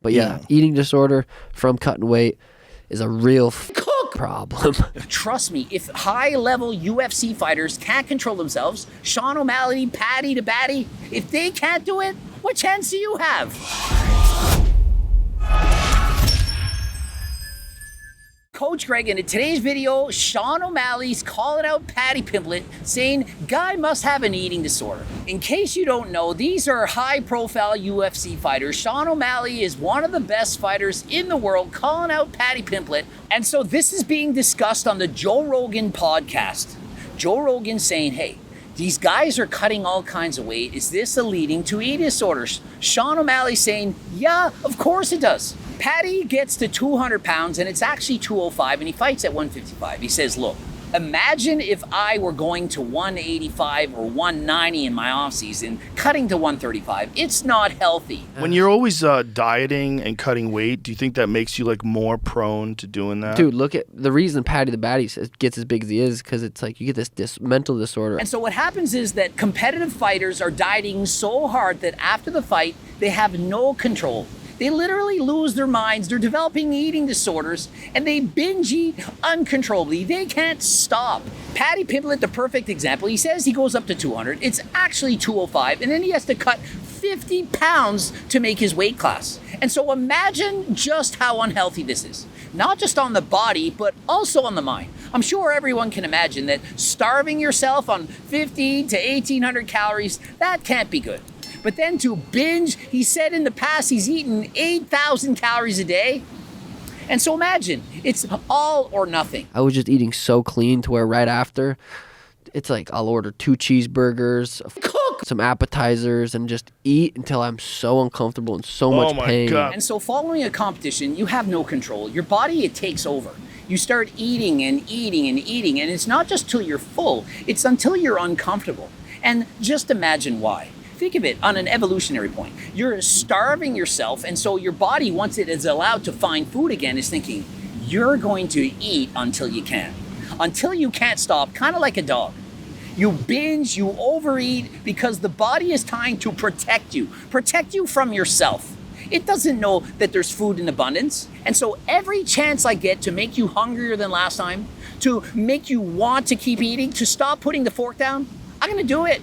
But yeah, eating disorder from cutting weight is a real problem. Trust me, if high-level UFC fighters can't control themselves, Sean O'Malley, Paddy to Baddy, if they can't do it, what chance do you have? Coach Greg, in today's video, Sean O'Malley's calling out Paddy Pimblett, saying guy must have an eating disorder. In case you don't know, these are high-profile UFC fighters. Sean O'Malley is one of the best fighters in the world, calling out Paddy Pimblett. And so this is being discussed on the Joe Rogan podcast. Joe Rogan saying, hey, these guys are cutting all kinds of weight. Is this leading to eating disorders? Sean O'Malley saying, yeah, of course it does. Paddy gets to 200 pounds and it's actually 205 and he fights at 155. He says, look, imagine if I were going to 185 or 190 in my offseason, cutting to 135. It's not healthy. When you're always dieting and cutting weight, do you think that makes you like more prone to doing that? Dude, look at the reason Paddy the Baddy gets as big as he is because it's like you get this mental disorder. And so what happens is that competitive fighters are dieting so hard that after the fight, they have no control. They literally lose their minds. They're developing eating disorders and they binge eat uncontrollably. They can't stop. Paddy Pimblett, the perfect example. He says he goes up to 200. It's actually 205. And then he has to cut 50 pounds to make his weight class. And so imagine just how unhealthy this is. Not just on the body, but also on the mind. I'm sure everyone can imagine that starving yourself on 50 to 1,800 calories, that can't be good. But then to binge, he said in the past he's eaten 8,000 calories a day. And so imagine, it's all or nothing. I was just eating so clean to where right after, it's like I'll order 2 cheeseburgers, some appetizers, and just eat until I'm so uncomfortable and so much pain. God. And so following a competition, you have no control. Your body, it takes over. You start eating and eating and eating, and it's not just till you're full, it's until you're uncomfortable. And just imagine why. Think of it on an evolutionary point. You're starving yourself, and so your body, once it is allowed to find food again, is thinking, you're going to eat until you can. Until you can't stop, kind of like a dog. You binge, you overeat, because the body is trying to protect you from yourself. It doesn't know that there's food in abundance. And so every chance I get to make you hungrier than last time, to make you want to keep eating, to stop putting the fork down, I'm gonna do it.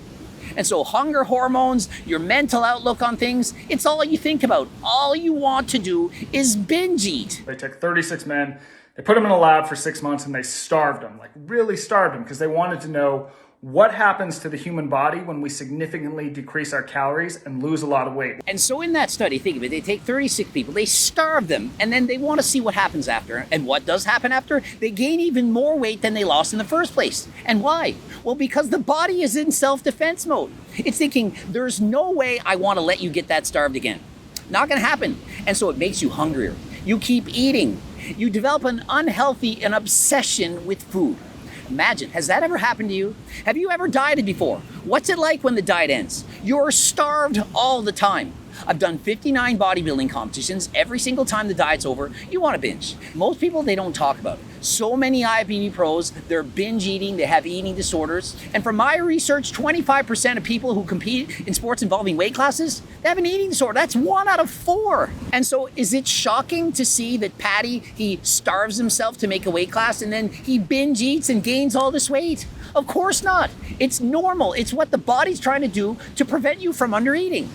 And so hunger hormones, your mental outlook on things, it's all you think about. All you want to do is binge eat. They took 36 men, they put them in a lab for 6 months and they starved them, like really starved them, because they wanted to know what happens to the human body when we significantly decrease our calories and lose a lot of weight. And so in that study, think of it, they take 36 people, they starve them, and then they want to see what happens after. And what does happen after? They gain even more weight than they lost in the first place. And why? Well, because the body is in self-defense mode. It's thinking, there's no way I want to let you get that starved again. Not going to happen. And so it makes you hungrier. You keep eating. You develop an an obsession with food. Imagine, has that ever happened to you? Have you ever dieted before? What's it like when the diet ends? You're starved all the time. I've done 59 bodybuilding competitions. Every single time the diet's over, you want to binge. Most people, they don't talk about it. So many IFBB pros, they're binge eating, they have eating disorders. And from my research, 25% of people who compete in sports involving weight classes, they have an eating disorder. That's 1 out of 4. And so is it shocking to see that Paddy, he starves himself to make a weight class and then he binge eats and gains all this weight? Of course not. It's normal. It's what the body's trying to do to prevent you from undereating.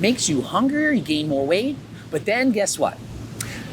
Makes you hungrier, you gain more weight, but then guess what?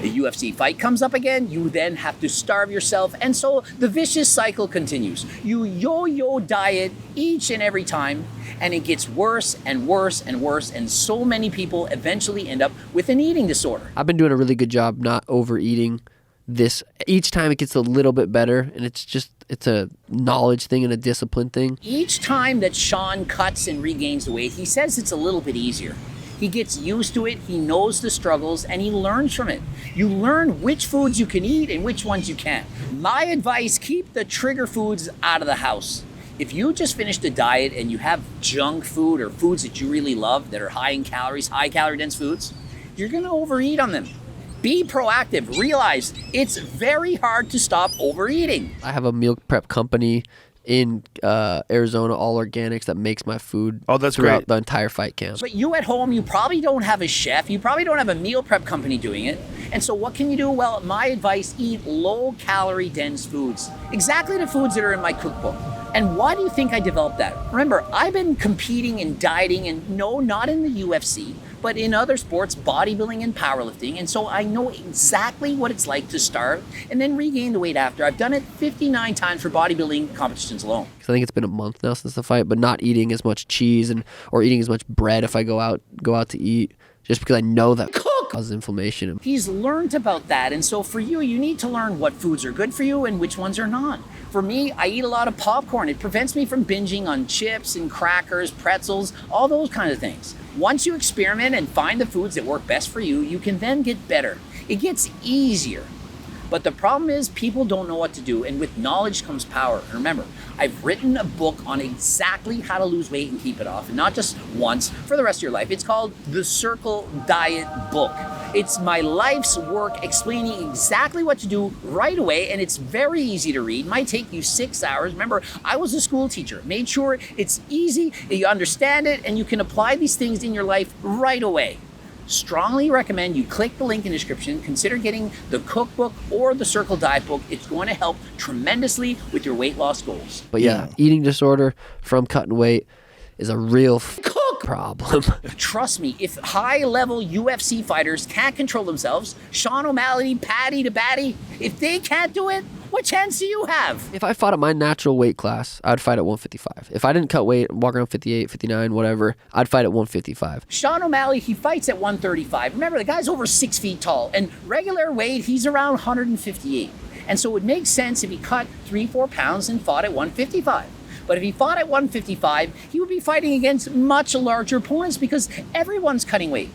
The UFC fight comes up again, you then have to starve yourself, and so the vicious cycle continues. You yo-yo diet each and every time, and it gets worse and worse and worse, and so many people eventually end up with an eating disorder. I've been doing a really good job not overeating. This each time it gets a little bit better, and it's a knowledge thing and a discipline thing. Each time that Sean cuts and regains the weight, he says it's a little bit easier. He gets used to it, he knows the struggles, and he learns from it. You learn which foods you can eat and which ones you can't. My advice, keep the trigger foods out of the house. If you just finished a diet and you have junk food or foods that you really love that are high in calories, high calorie dense foods, you're gonna overeat on them. Be proactive. Realize it's very hard to stop overeating. I have a meal prep company in Arizona, all organics, that makes my food that's throughout great. the entire fight camp. But you at home, you probably don't have a chef. You probably don't have a meal prep company doing it. And so what can you do? Well, my advice, eat low-calorie dense foods. Exactly the foods that are in my cookbook. And why do you think I developed that? Remember, I've been competing and dieting, and no, not in the UFC, but in other sports, bodybuilding and powerlifting. And so I know exactly what it's like to starve and then regain the weight after. I've done it 59 times for bodybuilding competitions alone. I think it's been a month now since the fight, but not eating as much cheese or eating as much bread if I go out to eat, just because I know that causes inflammation. He's learned about that, and so for you, you need to learn what foods are good for you and which ones are not. For me, I eat a lot of popcorn. It prevents me from binging on chips and crackers, pretzels, all those kind of things. Once you experiment and find the foods that work best for you, you can then get better. It gets easier. But the problem is people don't know what to do, and with knowledge comes power. And remember, I've written a book on exactly how to lose weight and keep it off, and not just once, for the rest of your life. It's called The Circle Diet Book. It's my life's work explaining exactly what to do right away, and it's very easy to read. It might take you 6 hours. Remember, I was a school teacher. Made sure it's easy, you understand it, and you can apply these things in your life right away. Strongly recommend you click the link in the description. Consider getting the cookbook or the Circle Diet book. It's going to help tremendously with your weight loss goals. But yeah, eating disorder from cutting weight is a real problem. Trust me, if high-level UFC fighters can't control themselves, Sean O'Malley, Paddy to Baddy, if they can't do it, what chance do you have? If I fought at my natural weight class, I'd fight at 155. If I didn't cut weight, walk around 58, 59, whatever, I'd fight at 155. Sean O'Malley, he fights at 135. Remember, the guy's over 6 feet tall, and regular weight, he's around 158. And so it makes sense if he cut 3-4 pounds and fought at 155. But if he fought at 155, he would be fighting against much larger opponents because everyone's cutting weight.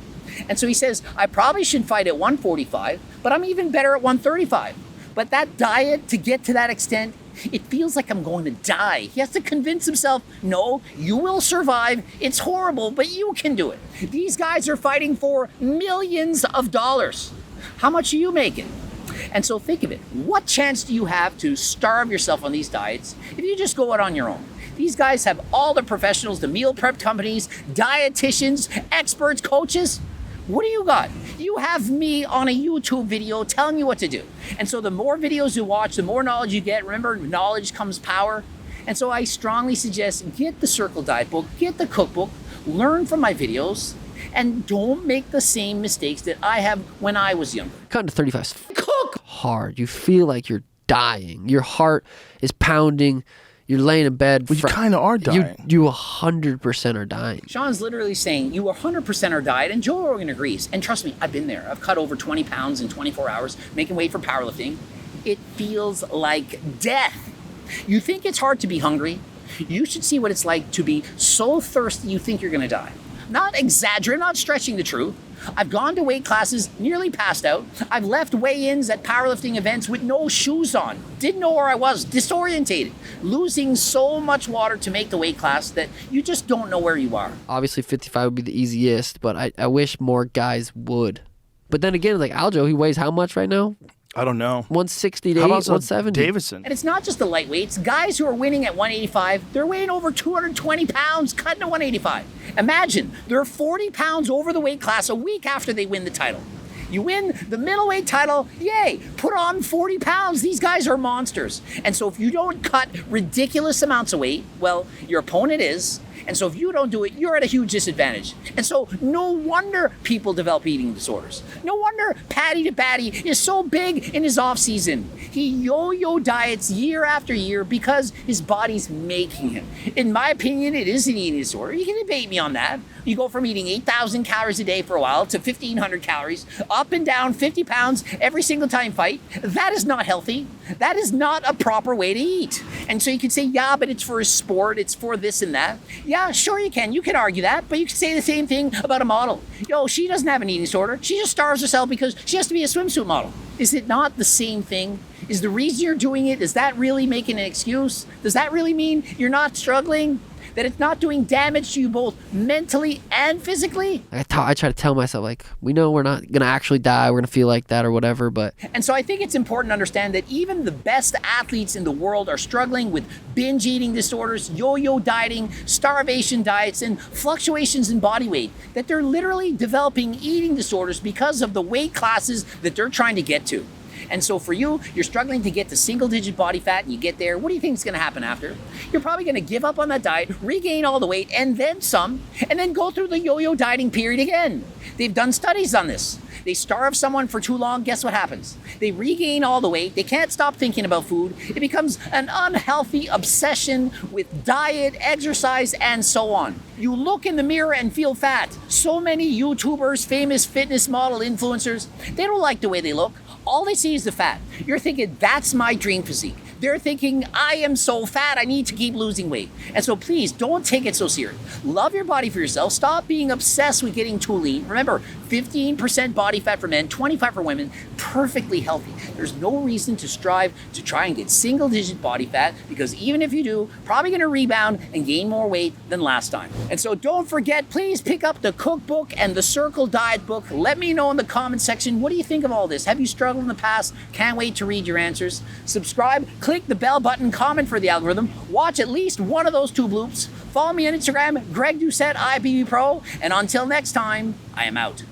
And so he says, I probably should fight at 145, but I'm even better at 135. But that diet, to get to that extent, it feels like I'm going to die. He has to convince himself, no, you will survive. It's horrible, but you can do it. These guys are fighting for millions of dollars. How much are you making? And so think of it. What chance do you have to starve yourself on these diets if you just go out on your own? These guys have all the professionals, the meal prep companies, dietitians, experts, coaches. What do you got? You have me on a YouTube video telling you what to do. And so the more videos you watch, the more knowledge you get. Remember, knowledge comes power. And so I strongly suggest get the Circle Diet book, get the cookbook, learn from my videos, and don't make the same mistakes that I have when I was younger. Cutting to 35 is hard. You feel like you're dying. Your heart is pounding. You're laying in bed. Well, you kind of are dying. You 100% are dying. Sean's literally saying you 100% are diet, and Joe Rogan agrees. And trust me, I've been there. I've cut over 20 pounds in 24 hours, making weight for powerlifting. It feels like death. You think it's hard to be hungry? You should see what it's like to be so thirsty you think you're going to die. Not exaggerating, not stretching the truth. I've gone to weight classes, nearly passed out. I've left weigh-ins at powerlifting events with no shoes on. Didn't know where I was, disorientated. Losing so much water to make the weight class that you just don't know where you are. Obviously, 55 would be the easiest, but I wish more guys would. But then again, like Aljo, he weighs how much right now? I don't know. 160 to How 8, about 170. Davison? And it's not just the lightweights. Guys who are winning at 185, they're weighing over 220 pounds, cutting to 185. Imagine, they're 40 pounds over the weight class a week after they win the title. You win the middleweight title, yay, put on 40 pounds. These guys are monsters. And so if you don't cut ridiculous amounts of weight, well, your opponent is. And so if you don't do it, you're at a huge disadvantage. And so no wonder people develop eating disorders. No wonder Paddy to Baddy is so big in his off season. He yo-yo diets year after year because his body's making him. In my opinion, it is an eating disorder. You can debate me on that. You go from eating 8,000 calories a day for a while to 1,500 calories, up and down 50 pounds every single time you fight. That is not healthy. That is not a proper way to eat. And so you could say, yeah, but it's for a sport. It's for this and that. Yeah, sure you can. You can argue that, but you can say the same thing about a model. Yo, she doesn't have an eating disorder. She just starves herself because she has to be a swimsuit model. Is it not the same thing? Is the reason you're doing it, is that really making an excuse? Does that really mean you're not struggling? That it's not doing damage to you both mentally and physically? I try to tell myself, like, we know we're not going to actually die. We're going to feel like that or whatever, but... And so I think it's important to understand that even the best athletes in the world are struggling with binge eating disorders, yo-yo dieting, starvation diets, and fluctuations in body weight. That they're literally developing eating disorders because of the weight classes that they're trying to get to. And so for you, you're struggling to get to single-digit body fat, and you get there. What do you think is going to happen after? You're probably going to give up on that diet, regain all the weight, and then some, and then go through the yo-yo dieting period again. They've done studies on this. They starve someone for too long, guess what happens? They regain all the weight, they can't stop thinking about food, it becomes an unhealthy obsession with diet, exercise, and so on. You look in the mirror and feel fat. So many YouTubers, famous fitness model influencers, they don't like the way they look. All they see is the fat. You're thinking, that's my dream physique. They're thinking, I am so fat, I need to keep losing weight. And so please, don't take it so serious. Love your body for yourself. Stop being obsessed with getting too lean. Remember, 15% body fat for men, 25% for women, perfectly healthy. There's no reason to strive to try and get single-digit body fat, because even if you do, probably gonna rebound and gain more weight than last time. And so don't forget, please pick up the cookbook and the Circle Diet book. Let me know in the comment section, what do you think of all this? Have you struggled in the past? Can't wait to read your answers. Subscribe, click the bell button, comment for the algorithm, watch at least one of those 2 bloops. Follow me on Instagram, Greg Doucette, IBB Pro, and until next time, I am out.